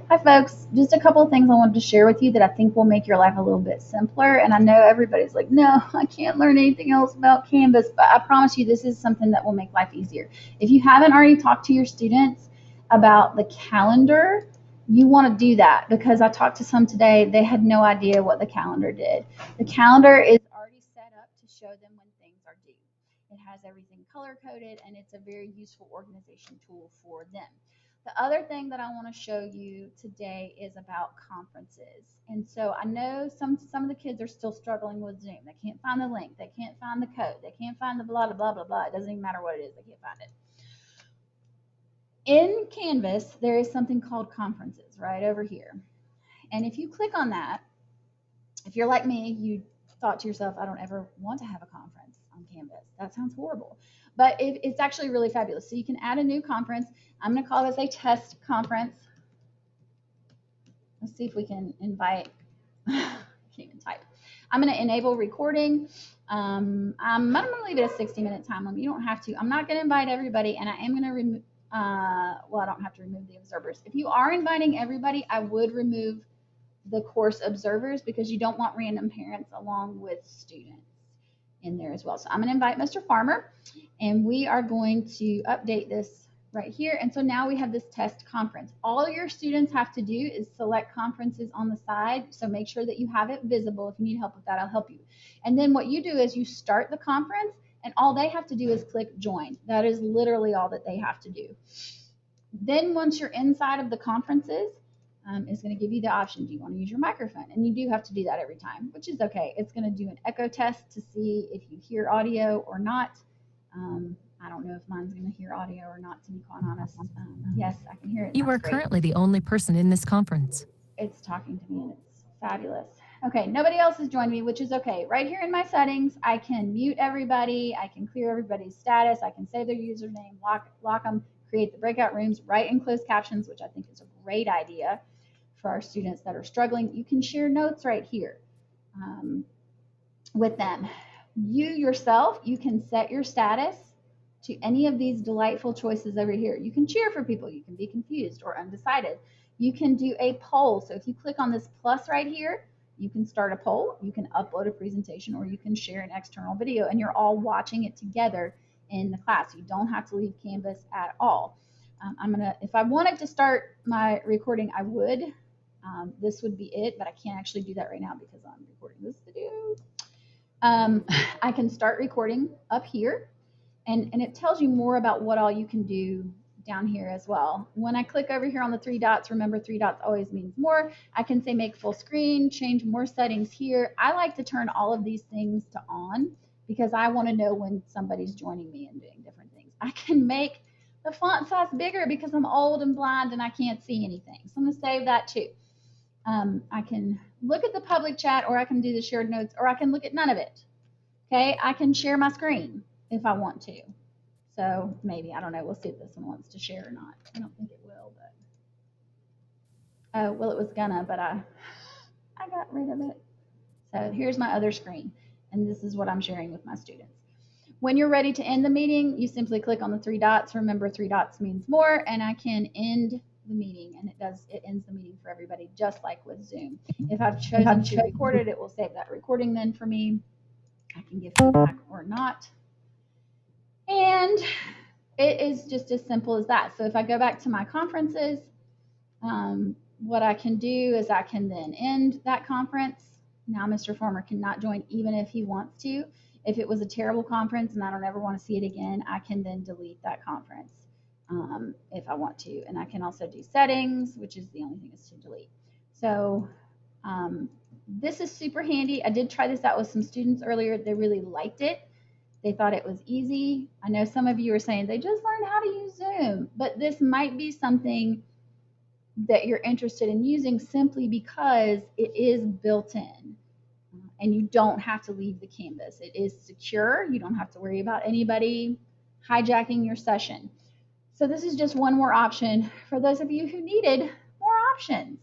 Hi, folks. Just a couple of things I wanted to share with you that I think will make your life a little bit simpler. And I know everybody's like, no, I can't learn anything else about Canvas, but I promise you this is something that will make life easier. If you haven't already talked to your students about the calendar, you want to do that because I talked to some today. They had no idea what the calendar did. The calendar is already set up to show them when things are due. It has everything color coded and it's a very useful organization tool for them. The other thing that I want to show you today is about conferences. And so I know some of the kids are still struggling with Zoom. They can't find the link, they can't find the code, they can't find the blah blah blah blah blah. It doesn't even matter what it is, they can't find it. In Canvas, there is something called conferences right over here. And if you click on that, if you're like me, you thought to yourself, I don't ever want to have a conference on Canvas. That sounds horrible. But it's actually really fabulous. So you can add a new conference. I'm going to call this a test conference. Let's see if we can invite. I can't even type. I'm going to enable recording. I'm going to leave it a 60-minute time limit. You don't have to. I'm not going to invite everybody, and I am going to remove. Well, I don't have to remove the observers. If you are inviting everybody, I would remove the course observers because you don't want random parents along with students in there as well. So I'm going to invite Mr. Farmer, and we are going to update this right here. And so now we have this test conference. All your students have to do is select conferences on the side. So make sure that you have it visible. If you need help with that, I'll help you. And then what you do is you start the conference, and all they have to do is click join. That is literally all that they have to do. Then once you're inside of the conferences, it's going to give you the option. Do you want to use your microphone? And you do have to do that every time, which is okay. It's going to do an echo test to see if you hear audio or not. I don't know if mine's going to hear audio or not, to be quite honest. Yes, I can hear it. You That's are great. currently the only person in this conference. It's talking to me and it's fabulous. Okay, nobody else has joined me, which is okay. Right here in my settings, I can mute everybody. I can clear everybody's status. I can save their username, lock them, create the breakout rooms, write in closed captions, which I think is a great idea for our students that are struggling. You can share notes right here with them. You yourself, you can set your status to any of these delightful choices over here. You can cheer for people. You can be confused or undecided. You can do a poll. So if you click on this plus right here, you can start a poll, you can upload a presentation, or you can share an external video, and you're all watching it together in the class. You don't have to leave Canvas at all. If I wanted to start my recording, I would. This would be it, but I can't actually do that right now because I'm recording this video. I can start recording up here, and it tells you more about what all you can do down here as well. When I click over here on the three dots, remember 3 dots always means more. I can say make full screen, change more settings here. I like to turn all of these things to on because I want to know when somebody's joining me and doing different things. I can make the font size bigger because I'm old and blind and I can't see anything. So I'm going to save that too. I can look at the public chat, or I can do the shared notes, or I can look at none of it. Okay, I can share my screen if I want to. So maybe, I don't know, we'll see if this one wants to share or not. I don't think it will, but well, it was gonna, but I got rid of it. So here's my other screen, and this is what I'm sharing with my students. When you're ready to end the meeting, you simply click on the 3 dots. Remember, 3 dots means more, and I can end the meeting, and it ends the meeting for everybody, just like with Zoom. If I've chosen to record it, it will save that recording then for me. I can give feedback or not. And it is just as simple as that. So if I go back to my conferences, what I can do is I can then end that conference. Now Mr. Farmer cannot join even if he wants to. If it was a terrible conference and I don't ever want to see it again, I can then delete that conference if I want to. And I can also do settings, which is the only thing is to delete. So this is super handy. I did try this out with some students earlier. They really liked it. They thought it was easy. I know some of you are saying they just learned how to use Zoom, but this might be something that you're interested in using simply because it is built in and you don't have to leave the Canvas. It is secure. You don't have to worry about anybody hijacking your session. So this is just one more option for those of you who needed more options.